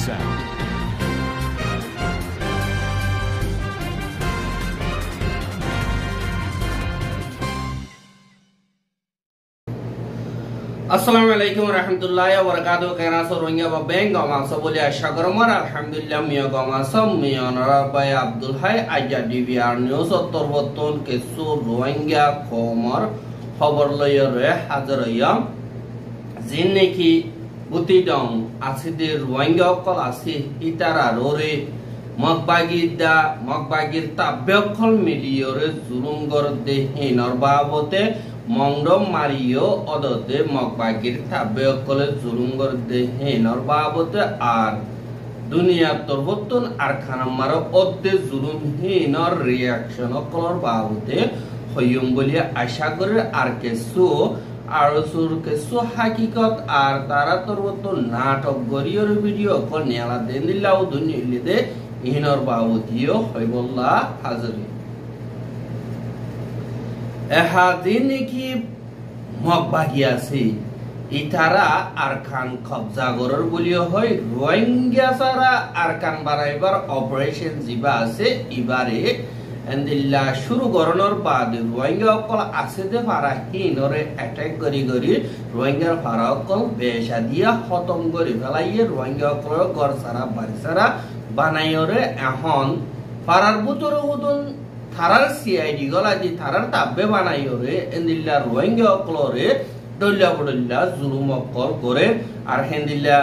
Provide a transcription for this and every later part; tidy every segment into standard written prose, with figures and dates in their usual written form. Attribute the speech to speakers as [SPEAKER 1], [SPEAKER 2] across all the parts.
[SPEAKER 1] sound.
[SPEAKER 2] Assalamualaikum warahmatullahi wabarakatuh. Kena sorongnya babeng gama sabuli asyagaromar alhamdulillah miya gama sam miya narabai Abdul Hai aja DVR news torbotton kesu Rohingya komar খবর লইরে হাজার হইয়াম জিনে কি বুতিডং আসিদে রোহিঙ্গা অকল আসি ইতারা রোরে মগবাগির তাব্যকল মিলিয়রে জুলুমগর দেহে নরবাবতে মংডম Mario অদতে মগবাগির তাব্যকলে জুলুমগর দেহে নরবাবতে আর দুনিয়া তরবতন আর খানামার অদ্দে জুলুম হিনর রিয়াকশন অকলর বাবতে হইম বলিয়া আশা করে আর কিছু কিছু হাকিকত আর তারা তরবত নাটক গরিয়র ভিডিও কল নিয়ালা দেন দিল্লাও দুনিয়ালিতে ইহনর বাবদিও হইবল্লা হাজরি এহাদিন কি মগবাগি আছে ইতারা আরকান কবজা গরর বলিও হয় রোহিঙ্গা সারা আরকান বাড়াইবার অপারেশন জিবা আছে ইবারে এন্দিল্লা শুরু গরনর বাদ রোহিঙ্গা অকল আছে দে ফারা হিনরে অ্যাটাক করি রোহিঙ্গার ফারা অকল বেশা দিয়া খতম করি ফেলাইয়ে রোহিঙ্গা অকল গড় সারা বাড়ি সারা বানাইরে এখন ফারার বুতর উদন থারার সিআইডি গলা দি থারার তাব্বে বানাইরে এন্দিল্লা রোহিঙ্গা অকলরে দল্লা বদল্লা জুলুম অকল করে আর হেন্দিল্লা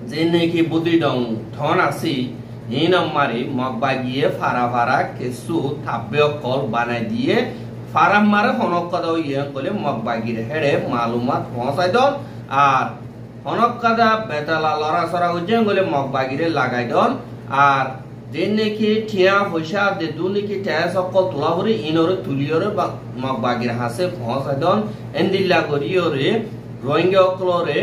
[SPEAKER 2] যে নাকি বুদ্ধি দং ধন আছে মারি মগবাগিয়ে ফারা কিছু থাব্বে কল বানাই দিয়ে ফারাম মারে হনক কাদা ইয়ে কলে মগবাগির হেড়ে মালুমাত পৌঁছাই দন আর হনক কাদা বেতালা লড়াছড়া উজ্জেন গলে মগবাগিরে লাগাই দন আর যে নাকি ঠিয়া পয়সা দে দু নাকি ঠেয়া সকল তোলা ভরে ইনরে তুলিয়রে মগবাগির হাসে পৌঁছাই দন এন্দিল্লা করিয়রে রোহিঙ্গা অকলরে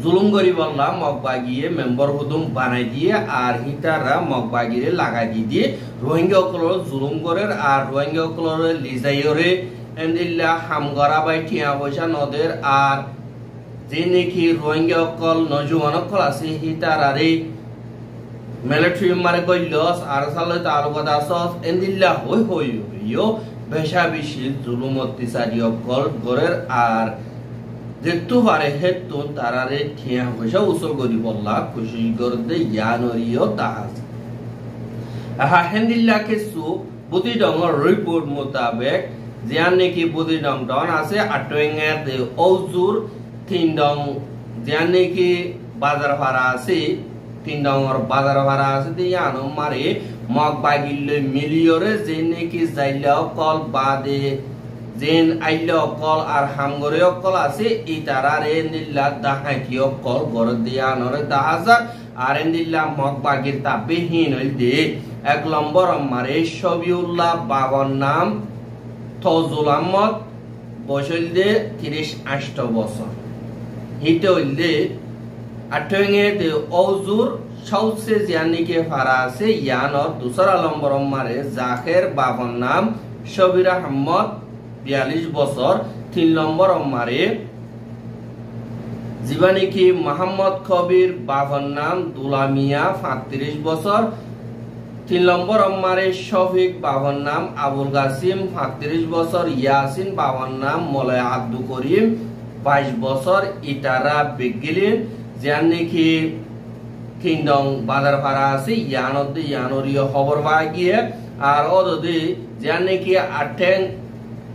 [SPEAKER 2] জুলুম করি বললা মগবাগিয়ে মেম্বার হুদুম বানাই দিয়ে আর হিতারা মগবাগিরে লাগাই দিয়ে রোহিঙ্গা অকলর জুলুম করে আর রোহিঙ্গা অকলর লিজাইরে এন্দিল্লা হামগরা বাই ঠিয়া পয়সা নদের আর যে নাকি রোহিঙ্গা অকল নজওয়ান অকল আছে হিতারারে মিলিটারি মারে গইলস আর সালে তালুকা দাসস এন্দিল্লা হই হইও বেশা বেশি জুলুম অত্যাচারী অকল গরের আর যেতু পারে হেতু তারারে ঠিয়া পয়সা উসল করি বললা খুশি করতে ইয়ানরিও তাহাজ হেন্দিল্লা কিছু বুদ্ধি ডঙর রিপোর্ট মোতাবেক জিয়ান নাকি বুদ্ধি ডং ডন আছে আটুয়েঙ্গের দে ওজুর তিন ডং জিয়ান নাকি বাজার ভাড়া আছে তিন ডঙর বাজার ভাড়া আছে দে ইয়ানো মারে মগবাগিলে মিলিয়রে যে নাকি যাইলা কল বাদে যেন আইলে অকল আর হামগরে অকল আছে ই তারার এন্দিল্লা দাহাকি অকল গড় দিয়া নরে দাহাজার আর এন্দিল্লা মগবাগির তাবেহীন হইল দে এক নম্বর মারে শবিউল্লাহ বাবার নাম তজুল আহমদ বসল দে 38 বছর হিতে হইল দে আঠেঙ্গে দে ওজুর সৌসে জিয়ানিকে ফারা আছে ইয়ানর দুসরা নম্বর মারে জাকের বাবার নাম শবির আহমদ 42 বছর 3 নম্বর মারে জীবানী কি মোহাম্মদ কবির বাবার নাম দুলামিয়া 35 বছর 3 নম্বর মারে শফিক বাবার নাম আবুল কাসিম 35 বছর ইয়াসিন বাবার নাম মলয় আব্দুল করিম 22 বছর ইটারা বেগিলিন জানি কি কিংডম বাজার ভাড়া আছে ইয়ানতে ইয়ানরিয় খবর বাগিয়ে আর ওদে জানি কি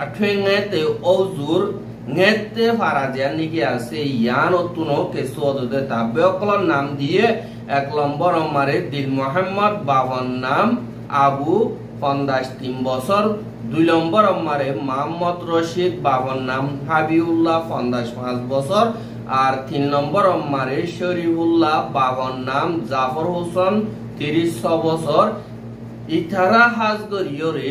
[SPEAKER 2] আঠেঙ্গেতে ওজুর নেতে ফারা জানি আছে ইয়ান তুনো কেসু অদতে তাব্বে অকলর নাম দিয়ে 1 নম্বর মারে দিল মোহাম্মদ বাবার নাম আবু 53 বছর 2 নম্বর মারে মোহাম্মদ রশিদ বাবার নাম হাবিউল্লাহ 55 বছর আর 3 নম্বর মারে শরীফুল্লাহ বাবার নাম জাফর হোসেন 30 বছর ইতারা হাজগরিয়রে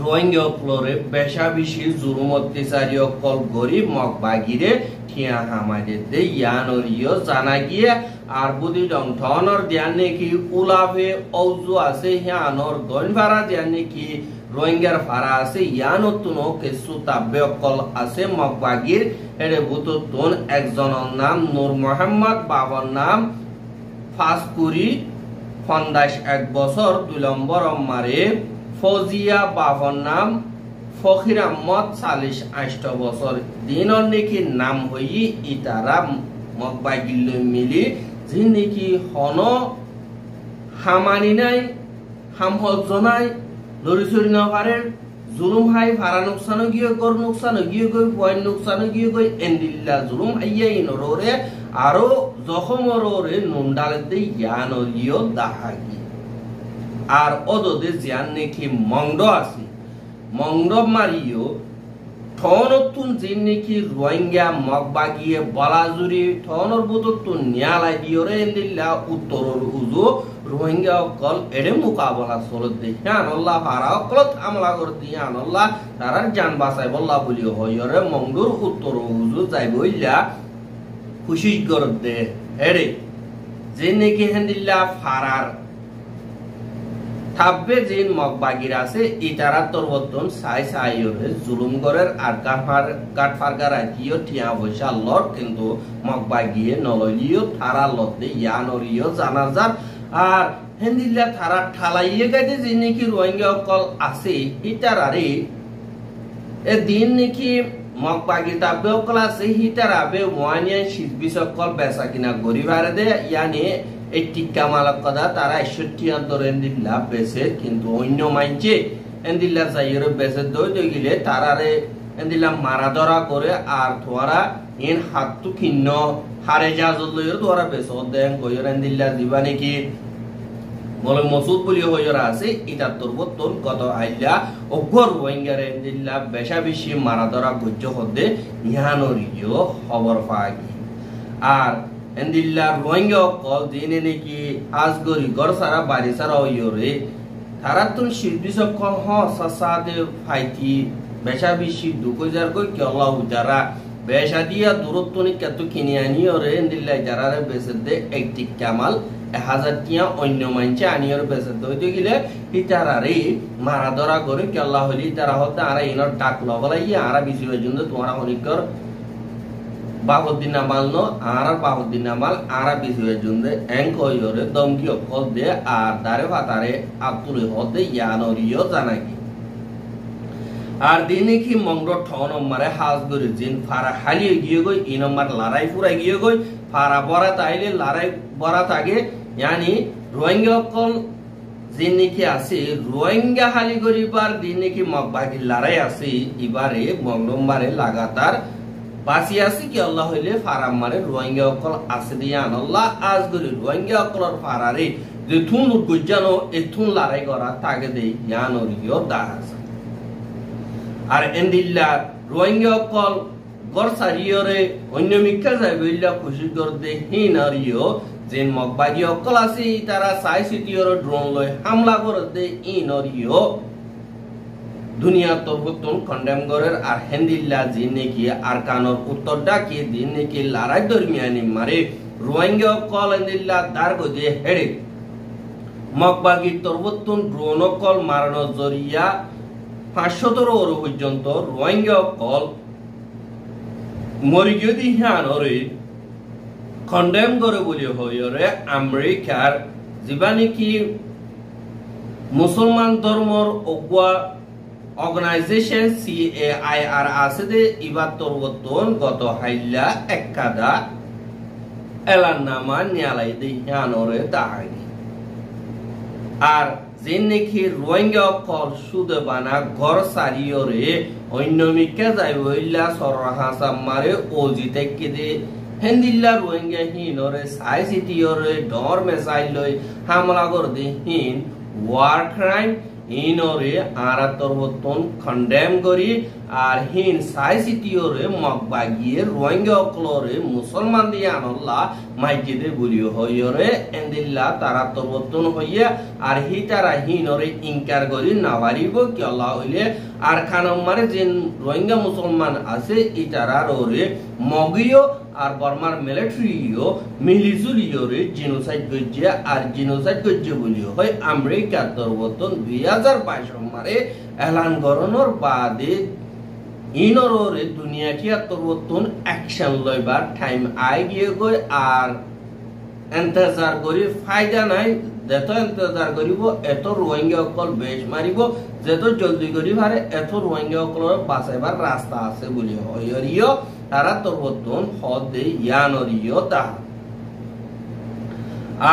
[SPEAKER 2] রোহিঙ্গা অকলরে বেশা বেশি জুলুম অত্যাচারী অকল গরিব মগবাগিরে ঠিয়া হামাইদে দে ইয়ানরিও জানা গিয়ে আর বুদ্ধি ডং ধনর দিয়ান নাকি উলাফে ওজু আছে হিয়ানর দইন ভাড়া দিয়ান নাকি রোহিঙ্গার ভাড়া আছে ইয়ানতুনো কিছু তাব্বে অকল আছে মগবাগির এরে বুতুতুন একজনের নাম নূর মোহাম্মদ বাবার নাম পাঁচ কুড়ি 51 বছর 2 নম্বর মারে ফজিয়া বাবর নাম ফকির আহমদ 48 বছর দিনর নাকি নাম হই ইতারা মকবাগিল মিলি যে নাকি হন হামানি নাই হামহজ নাই লরিচুরি নপারের জুলুম হাই ভাড়া নোকসানো গিয়ে গর নোকসানো গিয়ে গই পয়েন্ট নোকসানো গিয়ে গই এন্দিল্লা জুলুম হাইয়া ইনরে আরো জখমরে নুনডালেতে ইয়ানলিও দাহাগি আর অদদে জিয়ান নাকি মংড আছে মংড মারিও ঠনতুন জিন নাকি রোহিঙ্গা মগবাগিয়ে বলাজুরি ঠনর বুততুন নিয়ালাই দিওরে এন্দিল্লা উত্তরর উজু রোহিঙ্গা অকল এড়ে মোকাবেলা চলত দেখে আনল্লাহ ফারা অকলত হামলা করে দিয়ে আনল্লাহ তারার জান বাঁচাই বল্লা বলি হইরে মংডুর উত্তর উজু যাই বইলা খুশি করে দে এড়ে যে নাকি হেন্দিল্লা ফারার থাকবে জিন মগবাগির আছে ইতারা তরবতন সাই সাইরে জুলুম করের আর কাট ফারগার আইও টিয়া পয়সা লট কিন্তু মগবাগিয়ে নললিও থারা লতে ইয়ানরিও জানাজার আর হেন্দিল্লা থারা ঠালাইয়ে গাইতে যে নাকি রোহিঙ্গা কল আছে ইতারারে এ দিন নাকি মগবাগি তাবে কল আছে হিতারাবে ওয়ানিয়া শিরবিস কল বেচা কিনা গরিবারে দে ইয়ানি এই টিকা মালক কথা তারা 61 ধরে এন্দিল্লা বেচে কিন্তু অন্য মাইনছে এন্দিল্লা যাইরে বেচে দই গিলে তারারে এন্দিল্লা মারা ধরা করে আর তোরা ইন হাতু কিন্ন হারে জাজল লইর তোরা বেচো দেন কইর এন্দিল্লা দিবা নাকি বলে মসুদ বলি হইরা আছে এটা তোর বতন কত আইলা অগর রোহিঙ্গারে এন্দিল্লা বেশা বেশি মারা ধরা গজ্জ হদে ইহানরিও খবর পাগি আর এন্দিল্লা রোহিঙ্গা কল দিনে নাকি আজগরি গড় সারা বাড়ি সারা হইরে তারা তুন শিল্পী সকল হ সাসাদে ফাইতি বেশা বেশি 2000 কই কেলা উজারা বেশা দিয়া দূরত্ব নি কত কিনে আনি ওরে এন্দিল্লা যারারে বেচে দে একটি কামাল 1000 টিয়া অন্য মানছে আনিয়র বেচে দইতে গিলে ইতারারে মারা ধরা করে কেলা হলি তারা হতে আরা ইনর ডাক লবলাই আরা বেশি পর্যন্ত তোমার অনেকর বাহুদ্দিন আমাল নো আর বাহুদ্দিন আমাল আরা বিশুয়ের জন্য এঙ্ক হইরে দমকি অকল দে আর দারে ফাতারে আব্দুল হতে ইয়ানরিও জানাকি আর দিনে কি মংড ঠন মারে হাজ গরি জিন ফারা হালিয়ে গিয়ে গই ই নম্বর লড়াই পুরা গিয়ে গই ফারা বরা তাইলে লড়াই বরা থাকে यानी রোহিঙ্গা অকল জিন নাকি আছে রোহিঙ্গা হালি গরিবার দিন নাকি মগবাগি লড়াই আছে এবারে মংডমারে লাগাতার বাসি আছে কি আল্লাহ হইলে ফারাম মারে রোহিঙ্গা অকল আছে দিয়া আল্লাহ আজ গরি রোহিঙ্গা অকলর ফারারে যে থুন গুজানো এ থুন লড়াই করা তাকে দেই ইয়ানরিও দাহাস আর এন্দিল্লা রোহিঙ্গা অকল গরসারিয়রে অন্য মিক্কা যায় বইলা খুশি করে দে হিনারিও যেন মগবাগি অকল আছে তারা সাই সিটিয়র ড্রোন লই হামলা করে দে ইনরিও দুনিয়া তরবতন কন্ডেম গরের আর হেন্দিল্লা জিন নাকি আর কানর উত্তরটা কি দিন নাকি লড়াই দরমিয়ানি মারে রোহিঙ্গা কল হেন্দিল্লা দার গদে হেড়ে মগবাগি তরবতন ড্রোন কল মারানো জরিয়া 500 ওর পর্যন্ত রোহিঙ্গা কল মরিগিয়ে দি হানরে কন্ডেম করে বলি হইরে আমেরিকার জীবানি কি মুসলমান ধর্মর অগুয়া অর্গানাইজেশন CAIR আছে দে ইবার তরবতন গত হাইলা একাদা এলানামা নিয়ালাই দে হানরে দাহাগি আর যেন নাকি রোহিঙ্গা কল সুদে বানা ঘর সারিয়রে অন্য মিকে যাই বইলা সরহাসা মারে ওজিতে কেদে হেন্দিল্লা রোহিঙ্গা হিনরে সাই সিটিয়রে ডর মেসাইল লই হামলা করে দে হিন ওয়ার ক্রাইম ইনরে আরা তরবতন কন্ডেম করি আর হিন সাই সিটিয়রে মগবাগিয়ে রোহিঙ্গা অকলরে মুসলমান দিয়ে আনল্লাহ মাইজিদে বলিও হইরে এন্দিল্লা তারা তরবতন হইয়া আর হি তারা হিনরে ইনকার করি নাবারিব কি আল্লাহ হইলে আর খানমারে যেন রোহিঙ্গা মুসলমান আছে ইতারার ওরে মগিও আর বর্মার মিলিটারিও মিলিজুলিওরে জিনোসাইড গজ্জে আর জিনোসাইড গজ্জে বলিও হয় আমেরিকার তরবতন 2022 মারে এলান গরনর বাদে ইনরে দুনিয়া কি তরবতন অ্যাকশন লইবার টাইম আই গিয়ে গই আর এন্তজার করি ফায়দা নাই যত এন্তজার করিব এত রোহিঙ্গা অকল বেশ মারিব যত জলদি করি পারে এত রোহিঙ্গা অকলের বাঁচাইবার রাস্তা আছে বলি হইরিও তারা তরবতন হদ দে ইয়ানরিও তাহা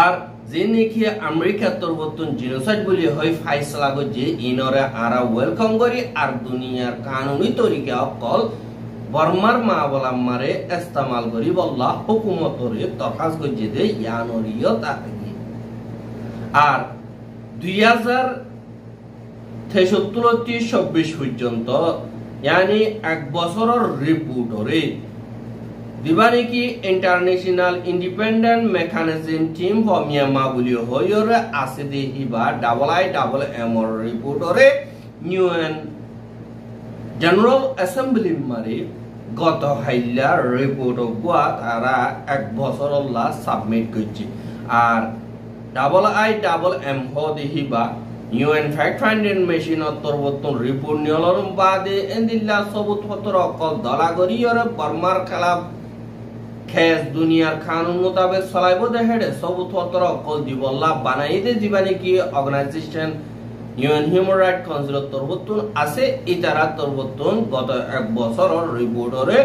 [SPEAKER 2] আর যে নাকি আমেরিকা তরবতন জিনোসাইড বলি হয় ফাইসলা যে ইনরে আরা ওয়েলকাম করি আর দুনিয়ার কানুনি তরিকা অকল বর্মার মা বলাম মারে ইস্তেমাল করি বল্লা হুকুমতরে তফাজ গজে দে ইয়ানরিও তাকি আর 2073-26 পর্যন্ত यानी এক বছরের রিপোর্টরে দিবানি কি international independent mechanism team for Myanmar বলি হইরে আছে দেহিবা IIMM রিপোর্টরে ইউএন জেনারেল অ্যাসেম্বলি মারে গত হাইলা রিপোর্ট গুয়া তারা এক বছরলা সাবমিট করছে আর IIMM দেহিবা UN fact finding machine তরবতন রিপোর্ট নিয়লর বাদে এন্দিল্লা সবুত পত্র অকল দলাগরিয়র বর্মার খেলাফ খেস দুনিয়ার কানুন মোতাবেক চলাইব দেহেড়ে সবুত পত্র অকল দিবল্লা বানাইতে জীবানি কি organisation UN human right council তরবতন আছে ইতারা তরবতন গত এক বছরের রিপোর্টরে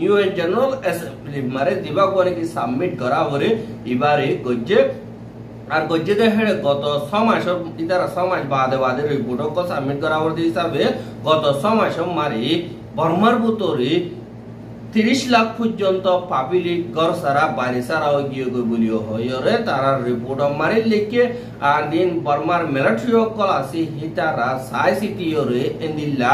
[SPEAKER 2] UN জেনারেল অ্যাসেম্বলি মারে দিবা কোনে কি সাবমিট করা হরে এবারে গজ্জে আর গজ্জে দেহেড়ে গত 6 মাস ইতারা 6 মাস বাদে রিপোর্ট কো সাবমিট করা হরে হিসাবে গত 6 মাস মারি বর্মার ভিতরে 30 লাখ পর্যন্ত পাবলিক ঘর সারা বাড়ি সারা গিয়ে বলিও হইরে তারা রিপোর্ট মারি লিখে আর দিন বর্মার মিলিটারি কল আছে হিতারা সাই সিটিওরে এন্দিল্লা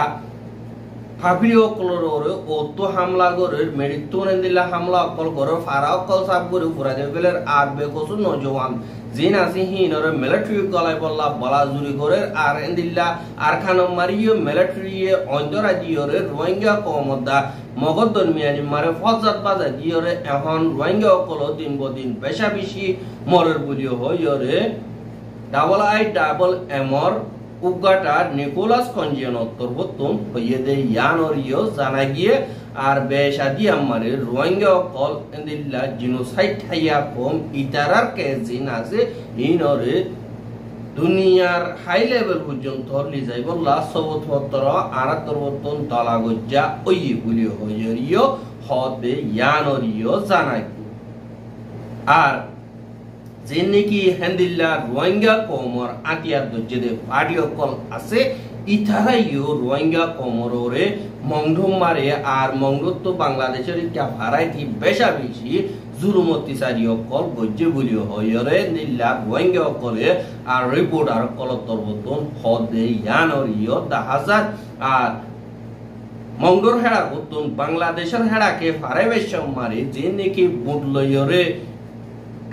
[SPEAKER 2] ফাবিও কলরে ওতো হামলা করে মেরিতুন এন্দিল্লা হামলা কল করে ফারা কল সাব করে পুরা দেবেলের আর বেকসু নজওয়ান জিন আছে হিনরে মিলিটারি কলাই বল্লা বলা জুরি করে আর এন্দিল্লা আর খানো মারিও মিলিটারি অন্দরা দিওরে রোহিঙ্গা কমদা মগদন মিয়ানি মারে ফজাত বাজা দিওরে এখন রোহিঙ্গা কল দিন বদিন বেশা বেশি মরের বুলিও হইরে IIMM উগাটা নিকোলাস কনজিয়ান তরবতন হইয়েদে ইয়ানরিও জানা গিয়ে আর বেশাদি আমারে রোহিঙ্গা কল এন্দিল্লা জিনোসাইড হাইয়া কম ইতারার কেজিন আছে ইনরে দুনিয়ার হাই লেভেল পর্যন্ত লি যাইব লা সবতর আর তরবতন দলাগজ্জা ওই বলি হইরিও হদে ইয়ানরিও জানা আর যেনেকি হেন্দিল্লা রোহিঙ্গা কমর আতিয়ার দজ্জেদে পাডিও কল আছে ইতারাইও রোহিঙ্গা কমররে মংডুম মারে আর মংডুত বাংলাদেশের একটা ভ্যারাইটি বেশা বেশি জুলুম অত্যাচারীয় কল গজ্জে বলিও হইরে নিল্লা রোহিঙ্গা কলে আর রিপোর্ট আর কল তরবতন হদে ইয়ানরিও দাহাজাত আর মংডুর হেড়া বতন বাংলাদেশের হেড়াকে ফারে বেশম মারে যেনেকি বুট লইরে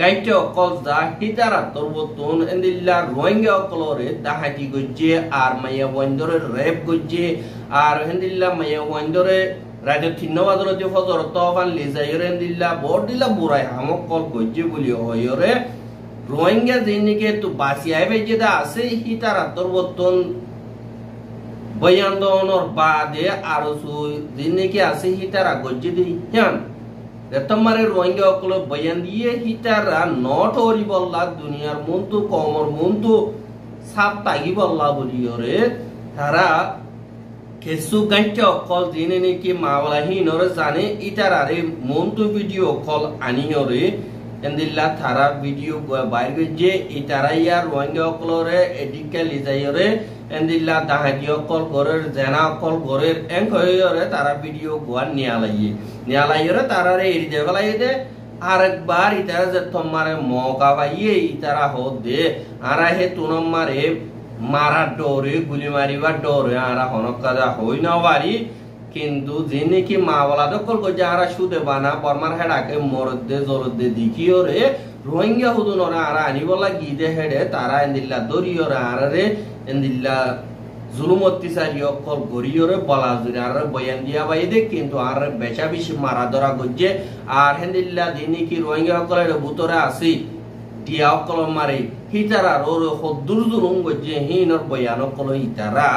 [SPEAKER 2] গাইতে অকল যা হিতারা তরবতন এন্দিল্লা রোহিঙ্গা অকলরে দাহাতি গজ্জে আর মাইয়া বন্দরে রেপ গজ্জে আর হেন্দিল্লা মাইয়া বন্দরে রাজ্য থিন্নবাদর যে ফজর তফান লিজাইরে এন্দিল্লা বড়দিল্লা বুড়াই হামক কল গজ্জে বলি হইরে রোহিঙ্গা যেনিকে তো বাসি আইবে যেটা আছে হিতারা তরবতন বয়ান্দনর বাদে আর যেনিকে আছে হিতারা গজ্জে দি হ্যাঁ তোমারে রোহিঙ্গা অকল বয়ান দিয়ে হিতারা নট হরি বল্লা দুনিয়ার মন্তু কমর মন্তু সাপ তাগি বল্লা বলিওরে তারা কেসু গাইতে অকল দিনে নাকি মাওলা হিনরে জানে ইতারারে মন্তু ভিডিও কল আনিওরে এন্দিল্লা তারা ভিডিও বাইরে যে ইতারা ইয়ার রোহিঙ্গা অকলরে এডিকে লিজাইরে এন্দিল্লা দাহাদি অকল গরের জেনা অকল গরের এঙ্কয়রে তারা ভিডিও গোয়ার নিয়ালাইরে তারারে এরি দেবলাই দে আরেকবার ইতারা যে তোমারে মৌকা পাইয়ে ইতারা হদ দে আরা হে তুনমারে মারা ডরে গুলি মারিবার ডরে আরা হনকাজা হই না পারি কিন্তু যিনি কি মা বলা দখল করছে আরা সুদে বানা বর্মার হেডাকে মরদে জলদে দিকিওরে রোহিঙ্গা হুদুনরে আরা আনিবলা গিদে হেডে তারা এন্দিল্লা দরিয়রে আরারে এন্দিল্লা জুলুম অত্যাচারী অকল গরিয়রে বলা জুড়ে আর বয়ান দিয়া বাইদে কিন্তু আর বেচা বেশি মারা ধরা গজ্জে আর হেন্দিল্লা দিনি কি রোহিঙ্গা অকলের ভিতরে আসি দিয়া অকল মারে হিতারা ওর হদ্দুর জুলুম গজ্জে হিনর বয়ান অকল হিতারা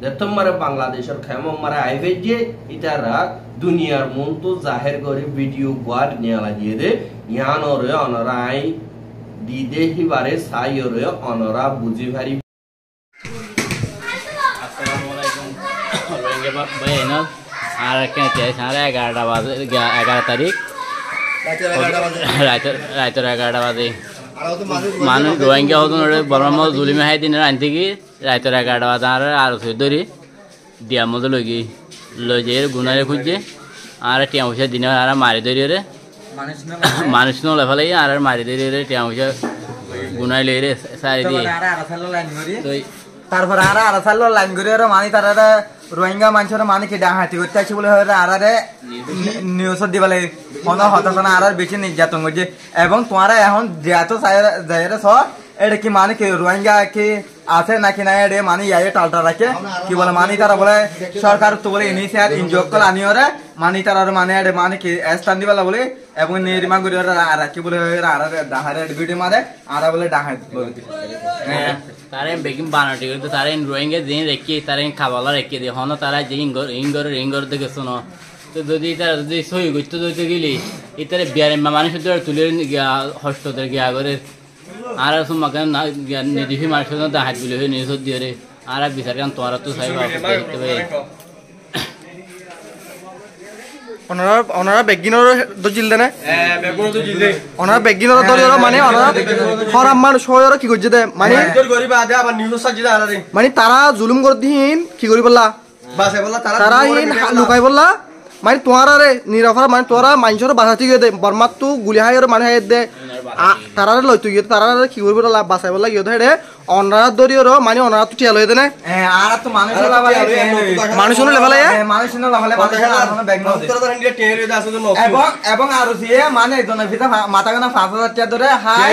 [SPEAKER 2] যে তোমারে বাংলাদেশের খেমম মারে আইবে যে ইতারা দুনিয়ার মন তো জাহের করে ভিডিও গোয়ার নিয়ালা দিয়ে দে ইয়ানরে অনরাই দিদে হিবারে সাইরে অনরা বুঝি ভারি।
[SPEAKER 1] আসসালামু আলাইকুম রোহিঙ্গা ভাই না আর কেন সাড়ে 11টা বাজে 11 তারিখ রাতের 11টা বাজে মানুষ রোহিঙ্গা হতুন বর্মা জুলিমে হাই দিনের আনতে কি রাতের 11টা বাজে আর ধরি দিয়ার মধ্যে লই যাই গুনারে খুঁজছে আর টিয়া পয়সা দিনে আর মারি ধরি রে মানুষ নলে ফেলাই আর মারি ধরি রে টিয়া পয়সা গুনাই লই রে সারি দিয়ে
[SPEAKER 3] তারপরে আর সাল্লো লাইন করে মানে তারা রোহিঙ্গা মানুষের মানে কি ডাহাতি করতে আছে বলে আরে নিউজ দিবালে কোনো হতাশ না আর বেশি নির্যাতন করছে এবং তোমারা এখন যেহেতু জায়গাটা সব এটা কি মানে কি রোহিঙ্গা কি আছে নাকি না এটা মানে ইয়ে টালটা রাখে কি বলে মানে তারা বলে সরকার তো বলে ইনিশিয়ার ইনজয় করে আনিও রে মানে তারা মানে এটা মানে কি স্থান দিবালা বলে এবং নির্মা করে আর কি বলে আর ডাহারে ভিডিও মারে আর বলে ডাহাত বলে
[SPEAKER 1] তারে বেগিন বানাটি করতে তারে রোহিঙ্গা দিন রেখে তারে খাবালা রেখে দিয়ে হন তারা যে ইঙ্গর দেখে শোনো তো যদি তারা যদি সই করতে দিতে গেলি এটারে বিয়ারে মানুষের দ্বারা তুলে হস্তদের গিয়া করে আর মাকে নিদিফি মানুষের হাত গুলি হয়ে নিউজ দিয়ে রে আর বিচার কারণ তোমার তো চাই দেখতে পাই
[SPEAKER 4] ওনারা বেগিনৰ দজিল দেনে ওনারা বেগিনৰ দলিৰ মানে ওনারা হরাম মানুষ হয়ৰ কি কৰিছে দে মানে গরিব আদে আবার নিউজ সাজি দে আলারে মানে তারা জুলুম কৰি দিন কি কৰি বলা বাসে বলা তারা ইন লুকাই বলা মানে তোরারে নিরফার মানে তোরা মানুষের বাসাতি গিয়ে দে বর্মাত তো গুলি হাইর মানে হাই দে তারারে লইতো গিয়ে তারারে কি করবে বলা বাসাই বলা গিয়ে দে অনরা দরিয়র মানে অনরা তো টিয়া লই দেনে
[SPEAKER 3] আর তো মানুষের লাভালে
[SPEAKER 4] মানুষের লেভেলে
[SPEAKER 3] মানুষের লাভালে মানুষের আর কোনো ব্যাগ নদে তোরা নিয়ে টের হয়ে আছে জন্য এবং আর সে মানে একজনের ভিতর মাথা গানা 5000 টাকা ধরে হাই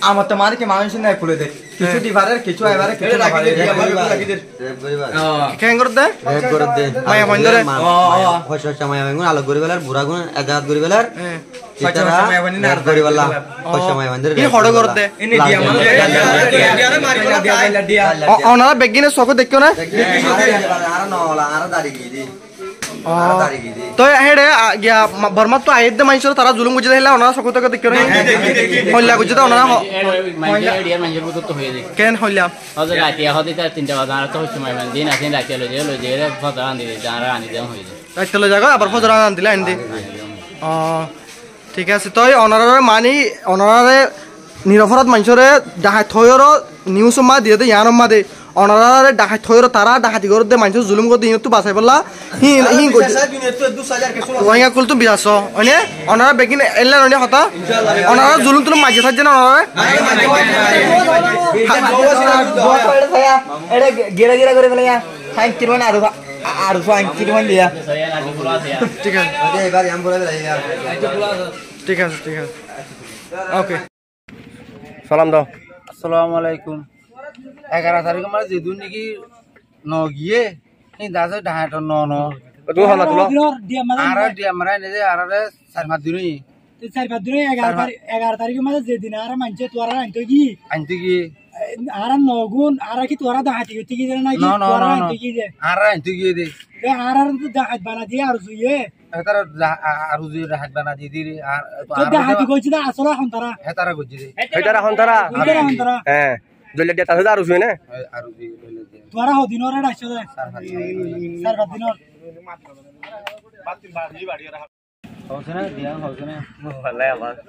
[SPEAKER 3] আমার তো মানে কি মানুষের নাই খুলে দে কিছু দিবারের কিছু এবারে কিছু
[SPEAKER 4] কেন করতে মায়া বন্ধরে
[SPEAKER 5] হইছে সময় আগুন আলো গরিবেলার বুড়া গুণ এজাত গরিবেলার ইতারা নেট গরিবেলা হইছে সময় বন্ধরে
[SPEAKER 4] কি হড় করতে ইনি দিয়া মানে ওনারা বেগিনে চোখ দেখিও না
[SPEAKER 5] আর নলা আর দাড়ি গিদি
[SPEAKER 4] তো হেডে গিয়া বর্মা তো আইদ মাইছর তারা জুলুম গুজে হেলা ওনারা চোখ থেকে দেখিও না হল্লা গুজে তো ওনারা
[SPEAKER 1] মানুষের মতো তো হয়ে যায়
[SPEAKER 4] কেন হল্লা
[SPEAKER 1] হয়তো রাতে হতে তার 3টা বাজে আর তো সময় মানে দিন আছে রাতে লই যে ফটো আনি দে যারা আনি দেওয়া হয়ে যায়
[SPEAKER 4] রাতে লই জায়গা আবার ফজর আন দিলা আনি ঠিক আছে তো ওনারে নিরপরাধ মানুষরে ডাহাই থয়র নিউজ মা দিয়ে দে ইয়ার মা দে ওনারে ডাহাই থয়র তারা ডাহাতি করে দে মানুষ জুলুম করে দিয়ে তো বাঁচাই বললা হি রোহিঙ্গা কুল তো বিরাস মানে ওনারা বেগিন এলা ননি হতা ওনারা জুলুম তুলুম মাঝে থাকছে না ওনারা
[SPEAKER 3] এটা গেরা গেরা করে ফেলে ফাইন কিরমান আর ফাইন কিরমান দিয়া
[SPEAKER 4] ঠিক আছে
[SPEAKER 5] এবার আম বলে দেই
[SPEAKER 4] ঠিক আছে ওকে সালাম দাও
[SPEAKER 6] আসসালামু আলাইকুম 11 তারিখ মানে যেদিন নাকি ন গিয়ে এই দাসে ঢাহাট ন
[SPEAKER 4] তো হলা তুলো
[SPEAKER 6] আর দিয়া মারা নেজে আর 4-5 দিনই
[SPEAKER 7] 4-5 দিন 11 তারিখ মানে যেদিন আর মানছে তোরা আনতে কি আর নগুন আর কি তোরা দাহাতি গতি কি না কি তোরা আনতে কি দে
[SPEAKER 6] আর আনতে কি দে
[SPEAKER 7] আর তো দাহাত বানা দিয়ে আর জুইয়ে
[SPEAKER 6] এতার আর জুই দাহাত বানা দি দি আর
[SPEAKER 7] তো দাহাতি কইছি না আসলে হন্তারা
[SPEAKER 6] এতারা গজি দে
[SPEAKER 4] এটারা হন্তারা হ্যাঁ জলে দিয়া তাহলে আর জুই না
[SPEAKER 6] আর জুই লইলে দে
[SPEAKER 7] তোরা হদিনরে ডাকছ দে 4-5 দিন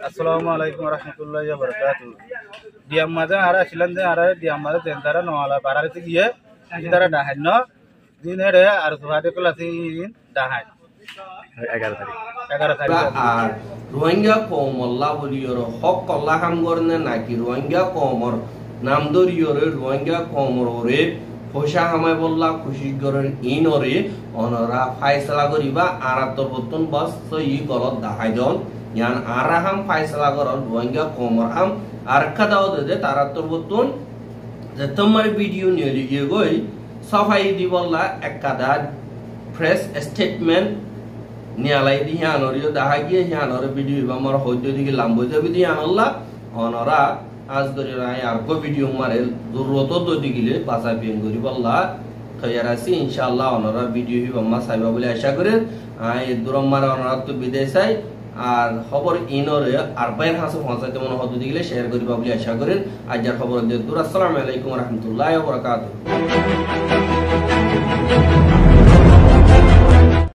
[SPEAKER 6] আসসালামু আলাইকুম ওয়া রাহমাতুল্লাহি ওয়া বারাকাতুহু দিয়াম মাঝে আর আসিলেন যে আর দিয়াম মাঝে তেনতারা নওয়ালা পারাতে গিয়ে তারা ডাহাই ন দিন রে আর সুহাতে কলাসি ডাহাই 11 তারিখ
[SPEAKER 2] আর রোহিঙ্গা কওমল্লা বলিয়র হক কল্লা কাম করনে নাকি রোহিঙ্গা কওমর নাম দরিয়রে রোহিঙ্গা কওমরে পয়সা কামাই বললা খুশি করেন ইনরে অনরা ফাইসলা করিবা আর তরবতন বাস সই গলত দেখাই দন ইয়ান আরাহাম ফাইসলা কর রোহিঙ্গা কওমর হাম আর কাদাও দে তারা তরবতন যে তোমার ভিডিও নিয়ে গিয়ে গই সফাই দি বললা এককাদা প্রেস স্টেটমেন্ট নিয়ালাই দি হিয়ানরিও দেখাই গিয়ে হিয়ানর ভিডিও আমার হইতে দিকে লাম্বই যাবি দি আনল্লা অনরা আজ ধরে রায় আর কো ভিডিও মারে জরুরত তো দিগিলে বাসা বিন করি বললা তৈয়ার আছি ইনশাআল্লাহ ওনারা ভিডিও হিবাম্মা সাইবা বলে আশা করি দুরম্মার ওনারা তো বিদায় চাই আর খবর ইনরে আর বাইর হাসে পৌঁছাইতে মনে হতো দিলে শেয়ার করিবা বলে আশা করি আজ যার খবর দিয়ে দূর আসসালামু আলাইকুম ওয়া রাহমাতুল্লাহি ওয়া বারাকাতুহু